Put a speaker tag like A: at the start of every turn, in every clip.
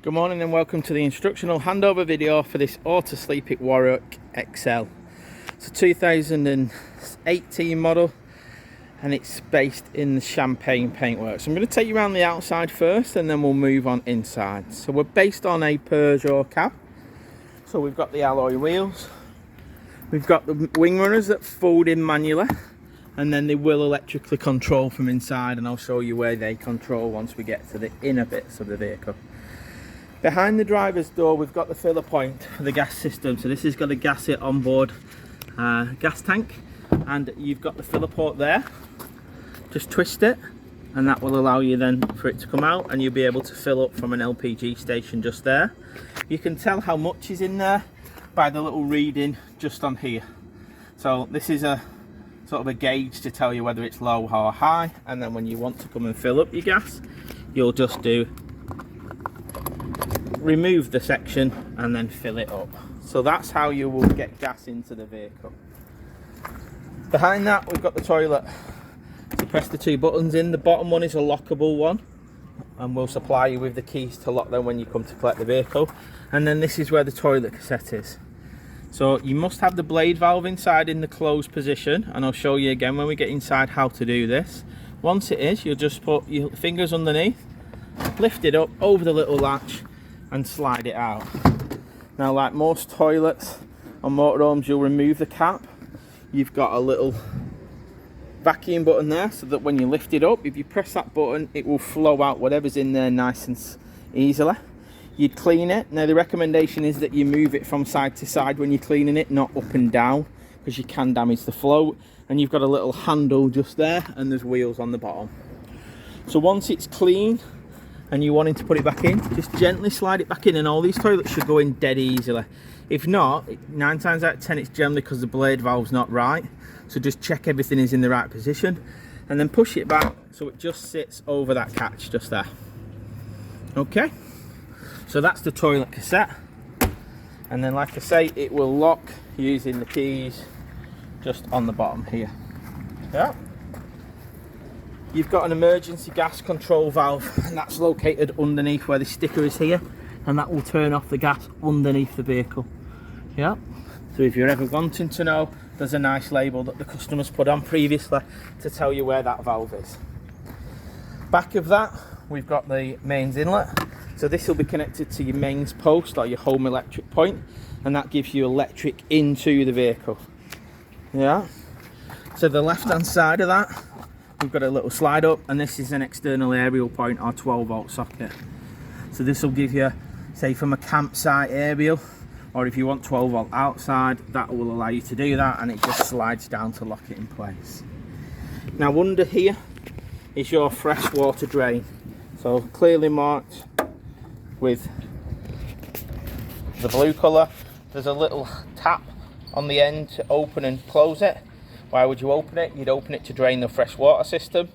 A: Good morning and welcome to the instructional handover video for this auto sleeping Warwick XL. It's a 2018 model and it's based in the Champagne paintwork. So I'm going to take you around the outside first and then we'll move on inside. So we're based on a Peugeot cab. So we've got the alloy wheels, we've got the wing runners that fold in manually, and then they will electrically control from inside, and I'll show you where they control once we get to the inner bits of the vehicle. Behind the driver's door we've got the filler point for the gas system. So this has got a gas it onboard gas tank, and you've got the filler port there. Just twist it and that will allow you then for it to come out, and you'll be able to fill up from an LPG station just there. You can tell how much is in there by the little reading just on here. So this is a sort of a gauge to tell you whether it's low or high, and then when you want to come and fill up your gas, you'll just remove the section and then fill it up. So that's how you will get gas into the vehicle. Behind that we've got the toilet. So press the two buttons in. The bottom one is a lockable one, and we'll supply you with the keys to lock them when you come to collect the vehicle. And then this is where the toilet cassette is. So you must have the blade valve inside in the closed position, and I'll show you again when we get inside how to do this. Once it is, you'll just put your fingers underneath, lift it up over the little latch and slide it out. Now, like most toilets on motorhomes, you'll remove the cap. You've got a little vacuum button there, so that when you lift it up, if you press that button, it will flow out whatever's in there nice and easily. You'd clean it. Now the recommendation is that you move it from side to side when you're cleaning it, not up and down, because you can damage the flow. And you've got a little handle just there, and there's wheels on the bottom. So once it's clean and you're wanting to put it back in, just gently slide it back in, and all these toilets should go in dead easily. If not, 9 times out of 10 it's generally because the blade valve's not right. So just check everything is in the right position and then push it back so it just sits over that catch just there. Okay, so that's the toilet cassette, and then like I say, it will lock using the keys just on the bottom here. Yeah. You've got an emergency gas control valve, and that's located underneath where the sticker is here, and that will turn off the gas underneath the vehicle. Yeah. So if you're ever wanting to know, there's a nice label that the customers put on previously to tell you where that valve is. Back of that, we've got the mains inlet. So this will be connected to your mains post or your home electric point, and that gives you electric into the vehicle. Yeah. So the left hand side of that, we've got a little slide up, and this is an external aerial point or 12-volt socket. So this will give you, say, from a campsite aerial, or if you want 12-volt outside, that will allow you to do that, and it just slides down to lock it in place. Now under here is your fresh water drain. So clearly marked with the blue colour. There's a little tap on the end to open and close it. Why would you open it? You'd open it to drain the fresh water system,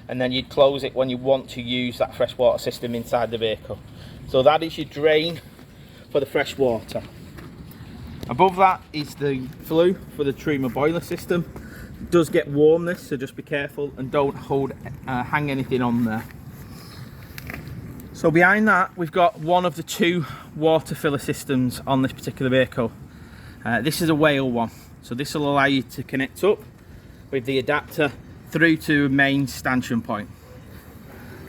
A: and then you'd close it when you want to use that fresh water system inside the vehicle. So that is your drain for the fresh water. Above that is the flue for the Truma boiler system. It does get warm, this, so just be careful and don't hang anything on there. So behind that we've got one of the two water filler systems on this particular vehicle. This is a whale one, so this will allow you to connect up with the adapter through to a main stanchion point.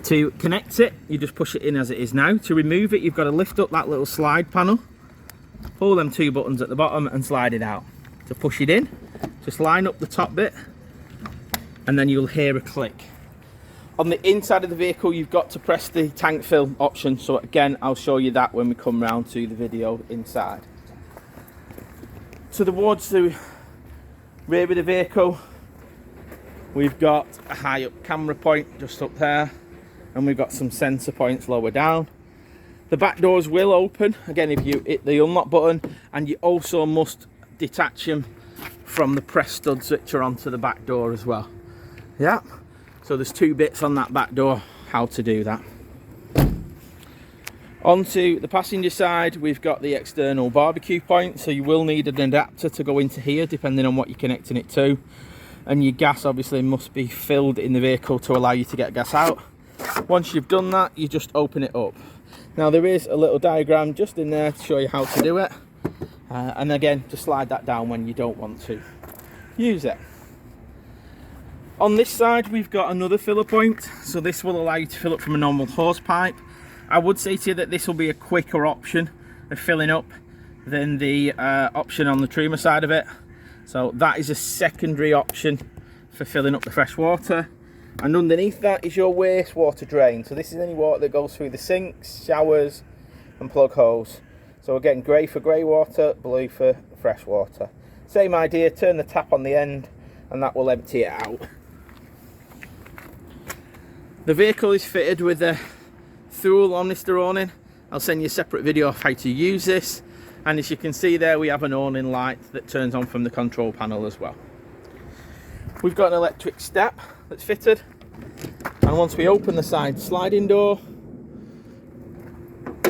A: To connect it, you just push it in as it is now. To remove it, you've got to lift up that little slide panel, pull them two buttons at the bottom and slide it out. To push it in, just line up the top bit and then you'll hear a click. On the inside of the vehicle, you've got to press the tank fill option. So again, I'll show you that when we come round to the video inside. So towards the rear of the vehicle, we've got a high up camera point just up there, and we've got some sensor points lower down. The back doors will open, again, if you hit the unlock button, and you also must detach them from the press studs which are onto the back door as well. Yeah. So there's two bits on that back door, how to do that. Onto the passenger side, we've got the external barbecue point, so you will need an adapter to go into here depending on what you're connecting it to. And your gas obviously must be filled in the vehicle to allow you to get gas out. Once you've done that, you just open it up. Now there is a little diagram just in there to show you how to do it, and again, just slide that down when you don't want to use it. On this side we've got another filler point, so this will allow you to fill up from a normal hose pipe. I would say to you that this will be a quicker option of filling up than the option on the Truma side of it. So that is a secondary option for filling up the fresh water. And underneath that is your wastewater drain. So this is any water that goes through the sinks, showers and plug holes. So again, grey for grey water, blue for fresh water. Same idea, turn the tap on the end and that will empty it out. The vehicle is fitted with a Thule Omnister awning. I'll send you a separate video of how to use this. And as you can see there, we have an awning light that turns on from the control panel as well. We've got an electric step that's fitted, and once we open the side sliding door,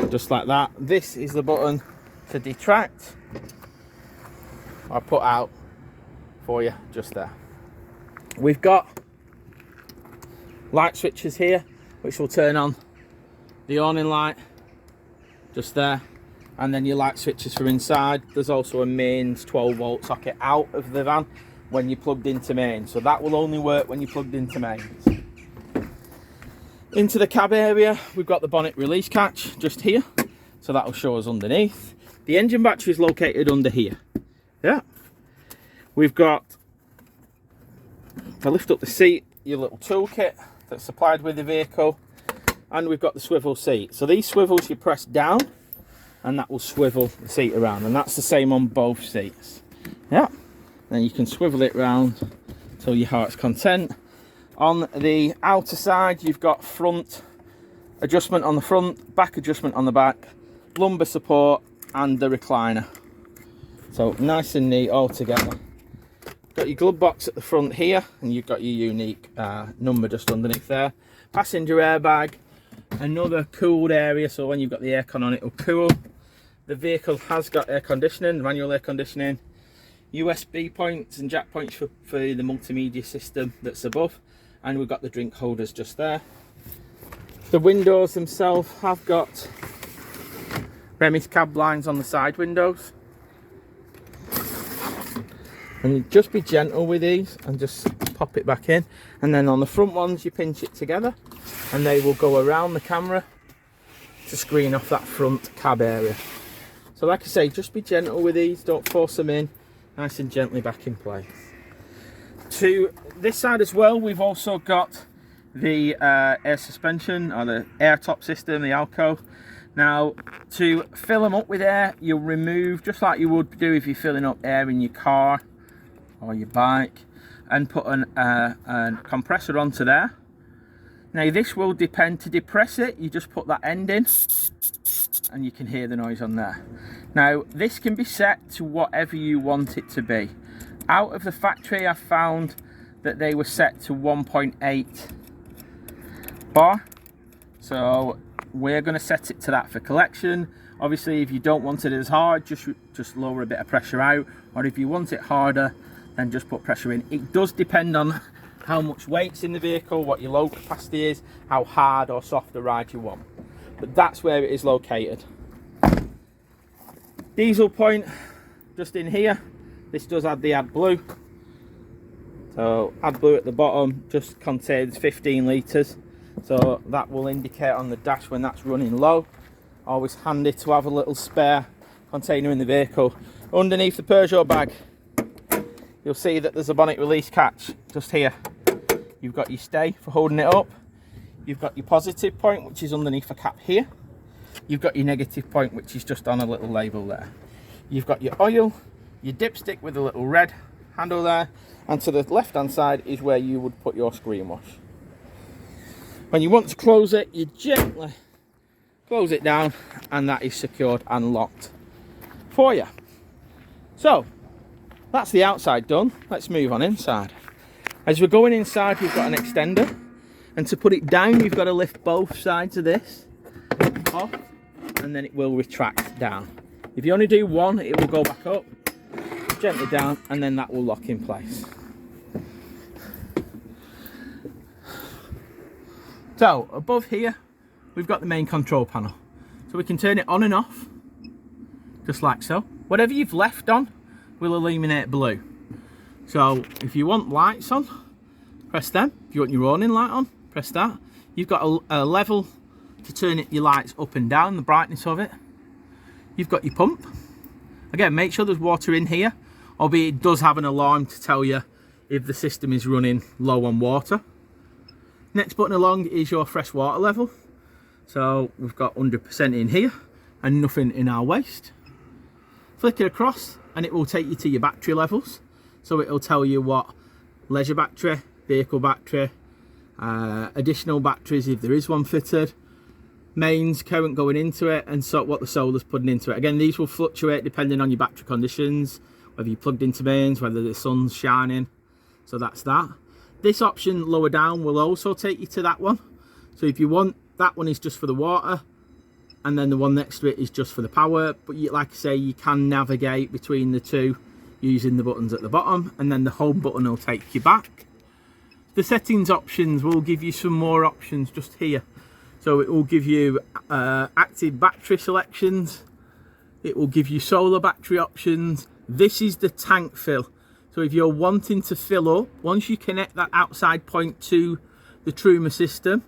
A: just like that, this is the button to detract or put out for you just there. We've got light switches here which will turn on the awning light just there, and then your light switches from inside. There's also a mains 12-volt socket out of the van when you're plugged into mains, so that will only work when you're plugged into mains. Into the cab area, we've got the bonnet release catch just here, so that will show us underneath. The engine battery is located under here. Yeah, we've got, if I lift up the seat, your little toolkit that's supplied with the vehicle, and we've got the swivel seat. So these swivels you press down and that will swivel the seat around, and that's the same on both seats. Yeah, then you can swivel it round till your heart's content. On the outer side you've got front adjustment on the front, back adjustment on the back, lumbar support and the recliner. So nice and neat all together. Got your glove box at the front here, and you've got your unique number just underneath there. Passenger airbag, another cooled area, so when you've got the aircon on it will cool. The vehicle has got air conditioning, manual air conditioning, USB points and jack points for the multimedia system that's above, and we've got the drink holders just there. The windows themselves have got Remy's cab lines on the side windows, and just be gentle with these and just pop it back in, and then on the front ones you pinch it together and they will go around the camera to screen off that front cab area. So like I say, just be gentle with these, don't force them in, nice and gently back in place. To this side as well, we've also got the air suspension, or the air top system, the Alco. Now, to fill them up with air, you'll remove, just like you would do if you're filling up air in your car or your bike, and put a compressor onto there. Now this will depend, to depress it, you just put that end in and you can hear the noise on there. Now this can be set to whatever you want it to be. Out of the factory I found that they were set to 1.8 bar, so we're going to set it to that for collection. Obviously if you don't want it as hard, just lower a bit of pressure out, or if you want it harder, then just put pressure in. It does depend on how much weight's in the vehicle, what your load capacity is, how hard or soft a ride you want. But that's where it is located. Diesel point just in here. This does add the AdBlue. So AdBlue at the bottom just contains 15 litres. So that will indicate on the dash when that's running low. Always handy to have a little spare container in the vehicle. Underneath the Peugeot bag, you'll see that there's a bonnet release catch just here. You've got your stay for holding it up. You've got your positive point, which is underneath a cap here. You've got your negative point, which is just on a little label there. You've got your oil, your dipstick with a little red handle there, and to the left hand side is where you would put your screen wash. When you want to close it, you gently close it down, and that is secured and locked for you. So that's the outside done. Let's move on inside. As we're going inside, we've got an extender, and to put it down you've got to lift both sides of this off, and then it will retract down. If you only do one, it will go back up, gently down, and then that will lock in place. So above here we've got the main control panel. So we can turn it on and off, just like so. Whatever you've left on will illuminate blue. So if you want lights on, press them. If you want your awning light on, press that. You've got a level to turn your lights up and down, the brightness of it. You've got your pump. Again, make sure there's water in here, albeit it does have an alarm to tell you if the system is running low on water. Next button along is your fresh water level. So we've got 100% in here and nothing in our waste. Flick it across and it will take you to your battery levels. So it'll tell you what leisure battery, vehicle battery, additional batteries if there is one fitted, mains, current going into it, and so what the solar's putting into it. Again, these will fluctuate depending on your battery conditions, whether you're plugged into mains, whether the sun's shining. So that's that. This option lower down will also take you to that one. So if you want, that one is just for the water, and then the one next to it is just for the power. But like I say, you can navigate between the two using the buttons at the bottom, and then the home button will take you back. The settings options will give you some more options just here. So it will give you active battery selections. It will give you solar battery options. This is the tank fill. So if you're wanting to fill up, once you connect that outside point to the Truma system,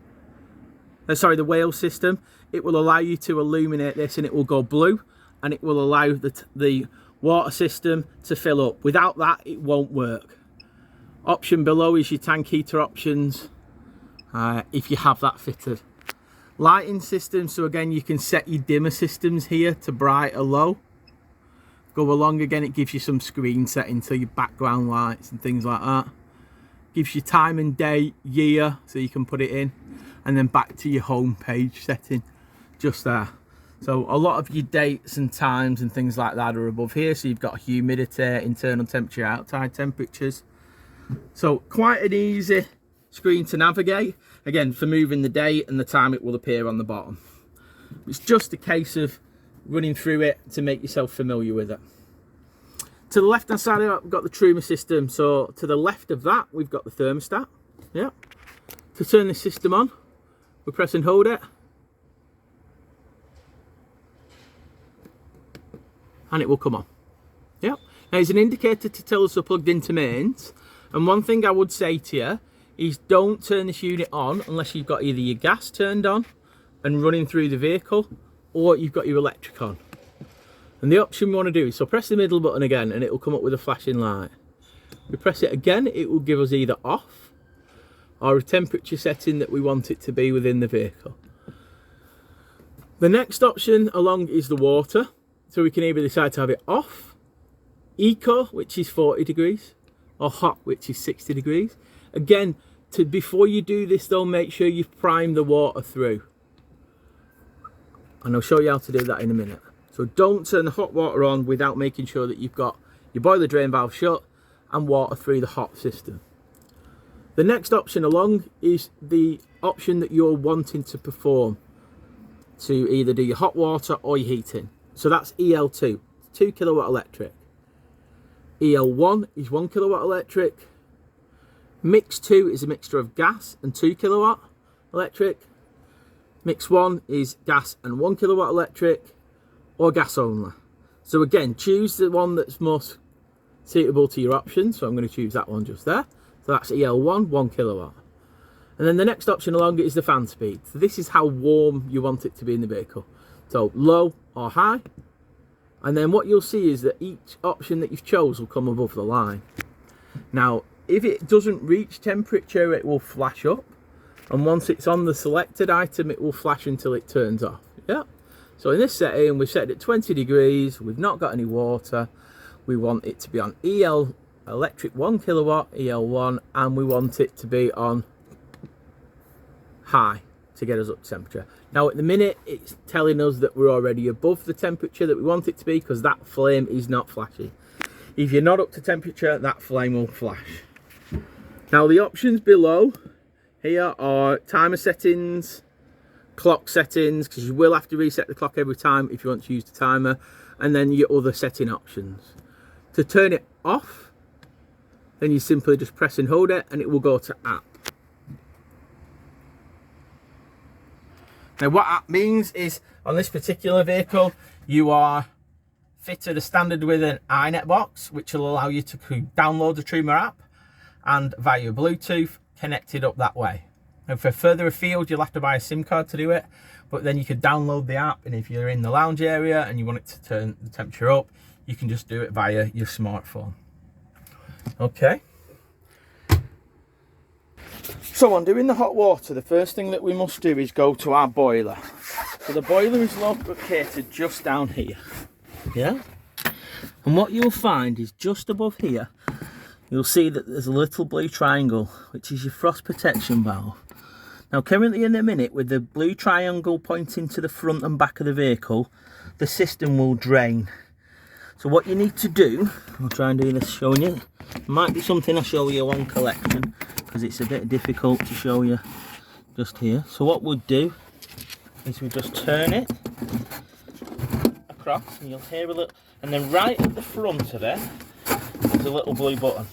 A: the whale system, it will allow you to illuminate this and it will go blue, and it will allow the water system to fill up. Without that, it won't work. Option below is your tank heater options, if you have that fitted. Lighting system, so again you can set your dimmer systems here to bright or low. Go along again, it gives you some screen settings, so your background lights and things like that. Gives you time and day, year, so you can put it in, and then back to your home page setting just there. So a lot of your dates and times and things like that are above here. So you've got humidity, internal temperature, outside temperatures. So quite an easy screen to navigate. Again, for moving the date and the time, it will appear on the bottom. It's just a case of running through it to make yourself familiar with it. To the left hand side of it, we've got the Truma system. So to the left of that, we've got the thermostat. Yeah. To turn the system on, we press and hold it, and it will come on. Yeah. Now it's an indicator to tell us we're plugged into mains. And one thing I would say to you is don't turn this unit on unless you've got either your gas turned on and running through the vehicle, or you've got your electric on. And the option we want to do is, so press the middle button again and it will come up with a flashing light. We press it again, it will give us either off or a temperature setting that we want it to be within the vehicle. The next option along is the water. So we can either decide to have it off, eco, which is 40 degrees, or hot, which is 60 degrees. Again, before you do this though, make sure you've primed the water through. And I'll show you how to do that in a minute. So don't turn the hot water on without making sure that you've got your boiler drain valve shut and water through the hot system. The next option along is the option that you're wanting to perform to either do your hot water or your heating. So that's EL2, 2 kilowatt electric. EL1 is 1 kilowatt electric. Mix 2 is a mixture of gas and 2 kilowatt electric. Mix 1 is gas and 1 kilowatt electric, or gas only. So again, choose the one that's most suitable to your options. So I'm going to choose that one just there. So that's EL1, 1 kilowatt. And then the next option along it is the fan speed. So this is how warm you want it to be in the vehicle. So low or high. And then what you'll see is that each option that you've chose will come above the line. Now, if it doesn't reach temperature, it will flash up. And once it's on the selected item, it will flash until it turns off. Yeah. So in this setting, we've set it at 20 degrees. We've not got any water. We want it to be on EL electric 1 kilowatt, EL1, and we want it to be on high to get us up to temperature. Now at the minute, it's telling us that we're already above the temperature that we want it to be because that flame is not flashing. If you're not up to temperature, that flame will flash. Now the options below here are timer settings, clock settings, because you will have to reset the clock every time if you want to use the timer, and then your other setting options. To turn it off, then you simply just press and hold it and it will go to app. Now what that means is, on this particular vehicle, you are fitted a standard with an iNet box, which will allow you to download the Truma app and via Bluetooth connected up that way. And for further afield, you'll have to buy a SIM card to do it, but then you could download the app, and if you're in the lounge area and you want it to turn the temperature up, you can just do it via your smartphone. Okay. So on doing the hot water, the first thing that we must do is go to our boiler. So the boiler is located just down here. Yeah. And what you'll find is just above here, you'll see that there's a little blue triangle, which is your frost protection valve. Now currently in a minute, with the blue triangle pointing to the front and back of the vehicle, the system will drain. So what you need to do, I'll try and do this showing you, it might be something I'll show you on collection, because it's a bit difficult to show you just here. So what we'll do is we just turn it across, and you'll hear a little, and then right at the front of it, there's a little blue button.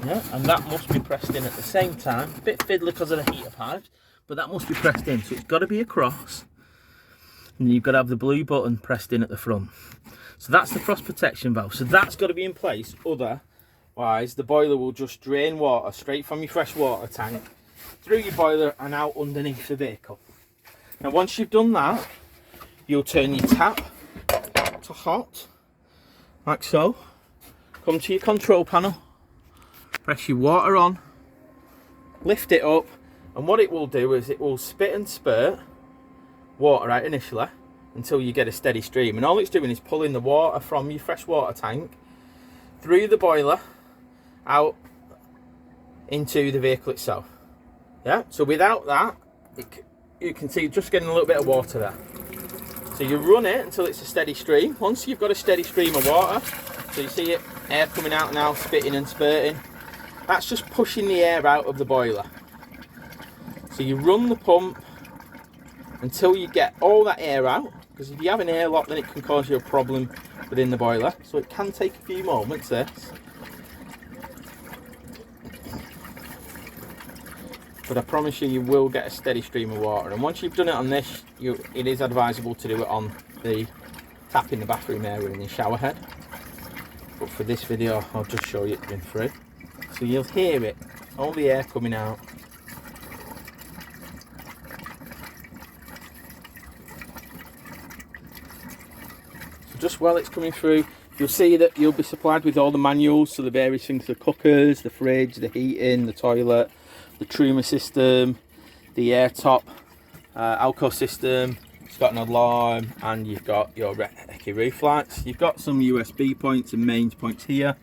A: Yeah, and that must be pressed in at the same time. A bit fiddly because of the heater pipes, but that must be pressed in. So it's got to be across, and you've got to have the blue button pressed in at the front. So that's the frost protection valve. So that's got to be in place. Otherwise, the boiler will just drain water straight from your fresh water tank through your boiler and out underneath the vehicle. Now, once you've done that, you'll turn your tap to hot, like so. Come to your control panel. Press your water on, lift it up, and what it will do is it will spit and spurt water out initially until you get a steady stream. And all it's doing is pulling the water from your fresh water tank through the boiler out into the vehicle itself. Yeah, so without that, you can see just getting a little bit of water there. So you run it until it's a steady stream. Once you've got a steady stream of water, so you see it, air coming out now, spitting and spurting, that's just pushing the air out of the boiler. So you run the pump until you get all that air out, because if you have an airlock, then it can cause you a problem within the boiler. So it can take a few moments, this. But I promise you, you will get a steady stream of water. And once you've done it on this, it is advisable to do it on the tap in the bathroom area in the shower head. But for this video, I'll just show you it going through. So you'll hear it, all the air coming out. So just while it's coming through, you'll see that you'll be supplied with all the manuals, so the various things, the cookers, the fridge, the heating, the toilet, the Truma system, the air top, alcohol system. It's got an alarm, and you've got your recce roof lights. You've got some USB points and mains points here.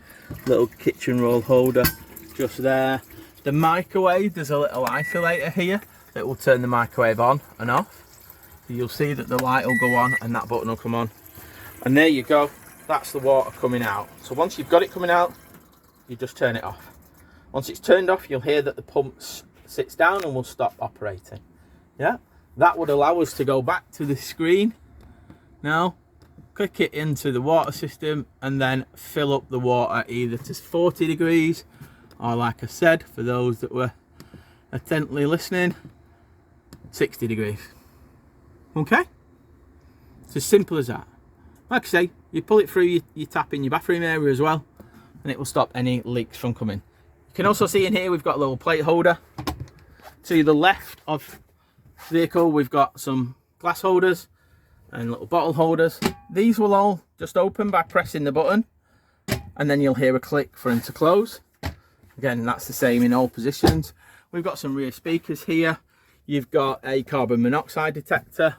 A: Little kitchen roll holder just there. The microwave, there's a little isolator here that will turn the microwave on and off. So you'll see that the light will go on and that button will come on. And there you go, that's the water coming out. So once you've got it coming out, you just turn it off. Once it's turned off, you'll hear that the pump sits down and will stop operating. Yeah, that would allow us to go back to the screen now, click it into the water system, and then fill up the water either to 40 degrees, or like I said, for those that were attentively listening, 60 degrees. Okay, it's as simple as that. Like I say, you pull it through your tap in your bathroom area as well, and it will stop any leaks from coming. You can also see in here we've got a little plate holder. To the left of the vehicle, we've got some glass holders and little bottle holders. These will all just open by pressing the button, and then you'll hear a click for them to close. Again, that's the same in all positions. We've got some rear speakers here. You've got a carbon monoxide detector.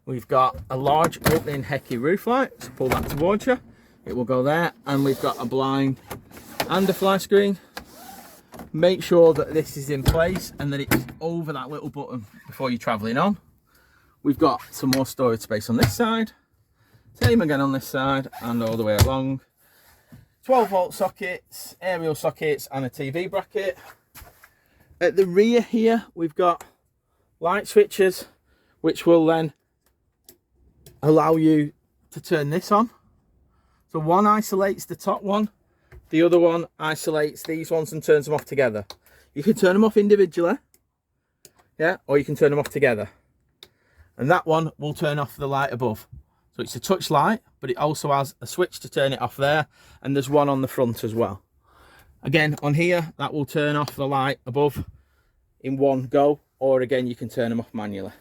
A: We've got a large opening HECI roof light, so pull that towards you. It will go there, and we've got a blind and a fly screen. Make sure that this is in place and that it's over that little button before you're travelling on. We've got some more storage space on this side, same again on this side and all the way along. 12 volt sockets, aerial sockets and a TV bracket. At the rear here we've got light switches which will then allow you to turn this on. So one isolates the top one, the other one isolates these ones and turns them off together. You can turn them off individually, yeah, or you can turn them off together. and that one will turn off the light above. So it's a touch light, but it also has a switch to turn it off there, and there's one on the front as well. Again, on here, that will turn off the light above in one go, or again, you can turn them off manually.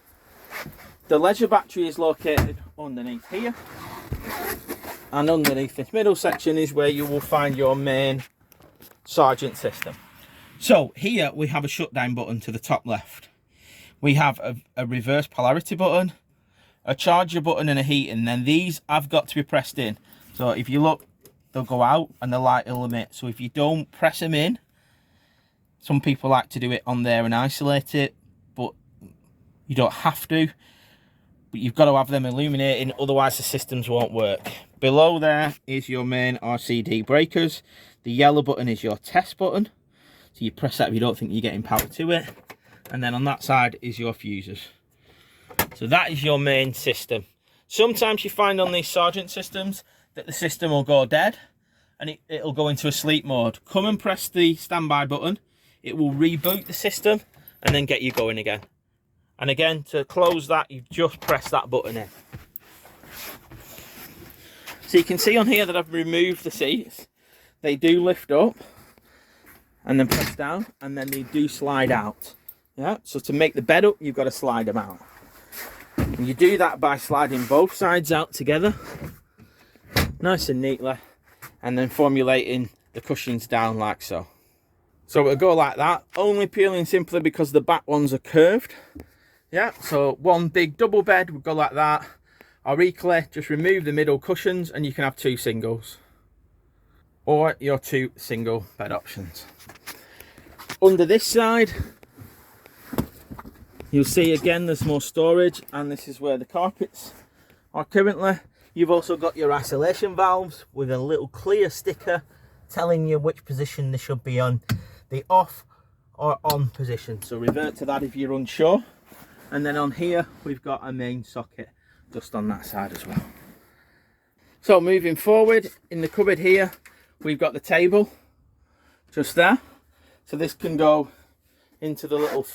A: The leisure battery is located underneath here, and underneath this middle section is where you will find your main sergeant system. So here we have a shutdown button to the top left. We have a reverse polarity button, a charger button and a heating. Then these have got to be pressed in. So if you look, they'll go out and the light will emit. So if you don't press them in, some people like to do it on there and isolate it, but you don't have to. But you've got to have them illuminating, otherwise the systems won't work. Below there is your main RCD breakers. The yellow button is your test button. So you press that if you don't think you're getting power to it. And then on that side is your fuses. So that is your main system. Sometimes you find on these sergeant systems that the system will go dead and it'll go into a sleep mode. Come and press the standby button. It will reboot the system and then get you going again. And again, to close that, you just press that button in. So you can see on here that I've removed the seats. They do lift up and then press down, and then they do slide out. Yeah, so to make the bed up, you've got to slide them out. And you do that by sliding both sides out together, nice and neatly, and then formulating the cushions down like so. So it'll go like that, only purely and simply because the back ones are curved. Yeah, so one big double bed would go like that. Or equally, just remove the middle cushions and you can have two singles. Or your two single bed options. Under this side, you'll see again there's more storage, and this is where the carpets are currently. You've also got your isolation valves with a little clear sticker telling you which position they should be on, the off or on position. So revert to that if you're unsure. And then on here, we've got a main socket just on that side as well. So moving forward, in the cupboard here, we've got the table just there. So this can go into the little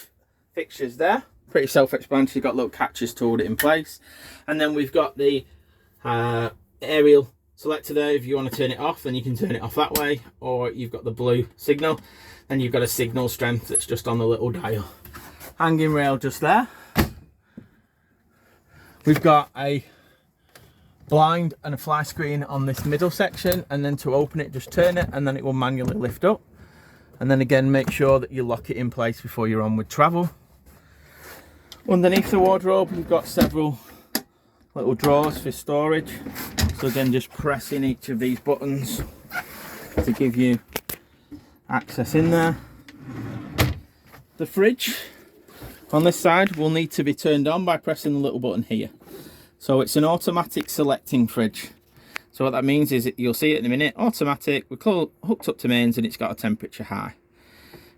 A: fixtures there. Pretty self-explanatory, you've got little catches to hold it in place. And then we've got the aerial selector there. If you want to turn it off, then you can turn it off that way. Or you've got the blue signal, and you've got a signal strength that's just on the little dial. Hanging rail just there. We've got a blind and a fly screen on this middle section, and then to open it, just turn it and then it will manually lift up. And then again, make sure that you lock it in place before you're on with travel. Underneath the wardrobe, we've got several little drawers for storage. So again, just pressing each of these buttons to give you access in there. The fridge on this side will need to be turned on by pressing the little button here. So it's an automatic selecting fridge. So what that means is you'll see it in a minute, automatic, we're hooked up to mains and it's got a temperature high.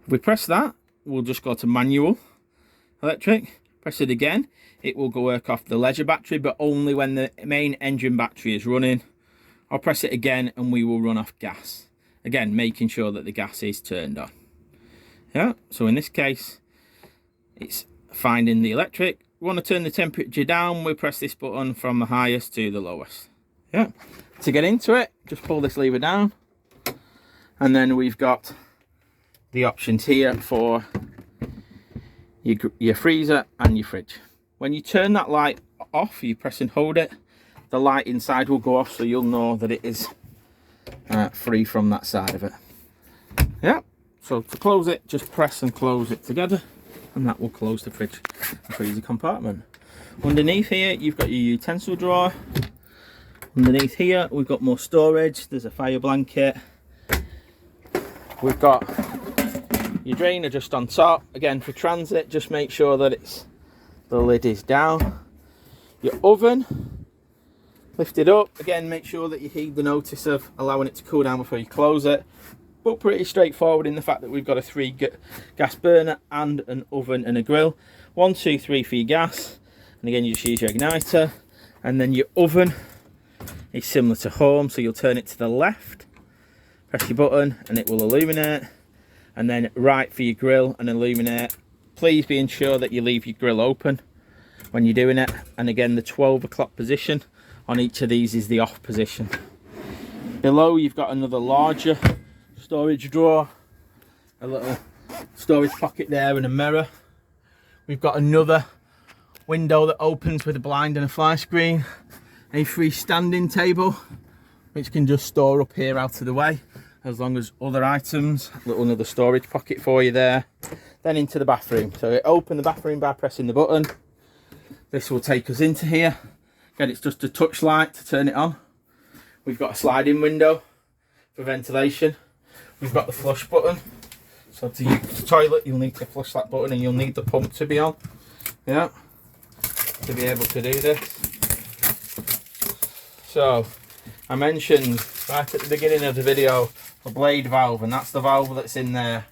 A: If we press that, we'll just go to manual electric, press it again, it will go work off the leisure battery, but only when the main engine battery is running. I'll press it again and we will run off gas. Again, making sure that the gas is turned on. Yeah, so in this case, it's finding the electric. We want to turn the temperature down, we press this button from the highest to the lowest. Yeah. To get into it, just pull this lever down, and then we've got the options here for your freezer and your fridge. When you turn that light off, you press and hold it, the light inside will go off, so you'll know that it is free from that side of it. Yeah, so to close it, just press and close it together, and that will close the fridge and freezer compartment. Underneath here, you've got your utensil drawer. Underneath here, we've got more storage. There's a fire blanket. We've got your drainer just on top. Again, for transit, just make sure that the lid is down. Your oven, lift it up. Again, make sure that you heed the notice of allowing it to cool down before you close it. But pretty straightforward in the fact that we've got a 3 gas burner and an oven and a grill. 1, 2, 3 for your gas. And again, you just use your igniter. And then your oven is similar to home, so you'll turn it to the left, press your button and it will illuminate, and then right for your grill and illuminate. Please be ensure that you leave your grill open, when you're doing it. And again, the 12 o'clock position on each of these is the off position. Below you've got another larger storage drawer, a little storage pocket there and a mirror. We've got another window that opens with a blind and a fly screen, a freestanding table which can just store up here out of the way as long as other items. Another storage pocket for you there. Then into the bathroom. So open the bathroom by pressing the button. This will take us into here. Again, it's just a touch light to turn it on. We've got a sliding window for ventilation. We've got the flush button. So to use the toilet, you'll need to flush that button and you'll need the pump to be on. Yeah, to be able to do this. So, I mentioned right at the beginning of the video, a blade valve, and that's the valve that's in there.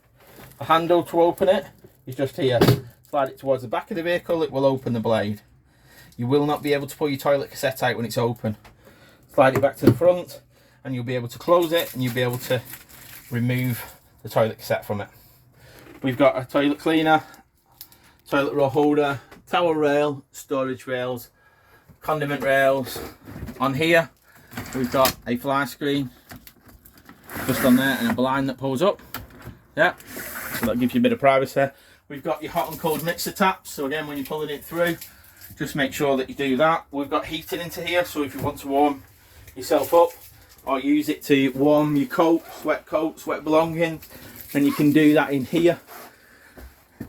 A: The handle to open it is just here. Slide it towards the back of the vehicle, it will open the blade. You will not be able to pull your toilet cassette out when it's open. Slide it back to the front and you'll be able to close it and you'll be able to remove the toilet cassette from it. We've got a toilet cleaner, toilet roll holder, towel rail, storage rails, condiment rails. On here we've got a fly screen just on there and a blind that pulls up. Yeah, so that gives you a bit of privacy. We've got your hot and cold mixer taps, so again when you're pulling it through, just make sure that you do that. We've got heating into here, so if you want to warm yourself up or use it to warm your coat, sweat belongings, then you can do that in here.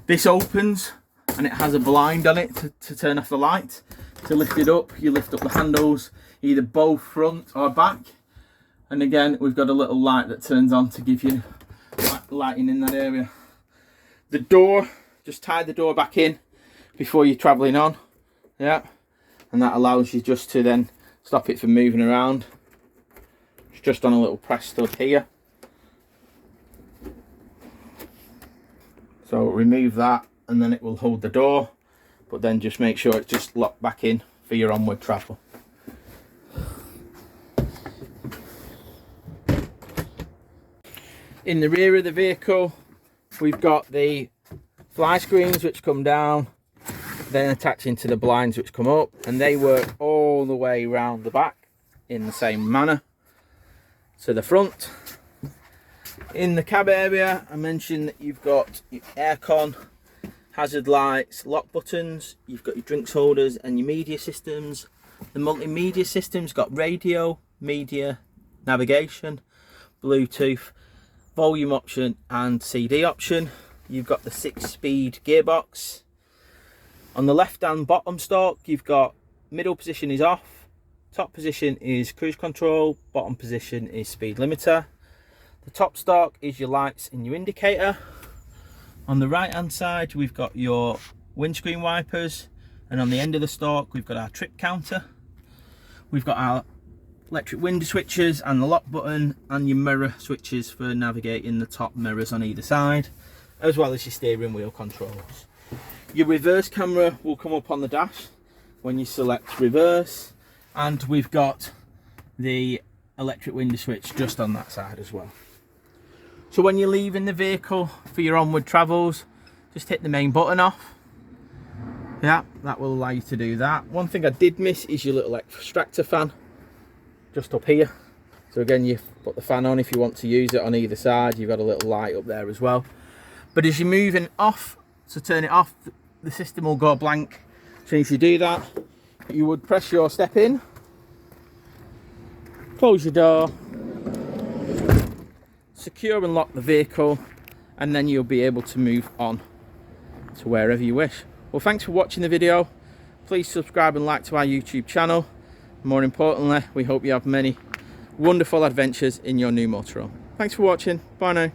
A: This opens and it has a blind on it to turn off the light. To lift it up, you lift up the handles, either both front or back. And again, we've got a little light that turns on to give you lighting in that area. The door, just tie the door back in before you're travelling on. Yeah, and that allows you just to then stop it from moving around. It's just on a little press stud here. So remove that and then it will hold the door, but then just make sure it's just locked back in for your onward travel. In the rear of the vehicle, we've got the fly screens which come down, then attach into the blinds which come up, and they work all the way around the back in the same manner to the front. In the cab area, I mentioned that you've got your aircon, hazard lights, lock buttons, you've got your drinks holders and your media systems. The multimedia system's got radio, media, navigation, Bluetooth, volume option and CD option. You've got the 6-speed gearbox. On the left and bottom stalk, you've got middle position is off, top position is cruise control, bottom position is speed limiter. The top stalk is your lights and your indicator. On the right hand side we've got your windscreen wipers, and on the end of the stalk we've got our trip counter. We've got our electric window switches and the lock button and your mirror switches for navigating the top mirrors on either side, as well as your steering wheel controls. Your reverse camera will come up on the dash when you select reverse, and we've got the electric window switch just on that side as well. So when you're leaving the vehicle for your onward travels, just hit the main button off. Yeah, that will allow you to do that. One thing I did miss is your little extractor fan just up here. So again, you put the fan on if you want to use it on either side. You've got a little light up there as well. But as you're moving off, to turn it off, the system will go blank. So if you do that, you would press your step in, close your door, secure and lock the vehicle, and then you'll be able to move on to wherever you wish. Well, thanks for watching the video. Please subscribe and like to our YouTube channel. More importantly, we hope you have many wonderful adventures in your new motorhome. Thanks for watching. Bye now.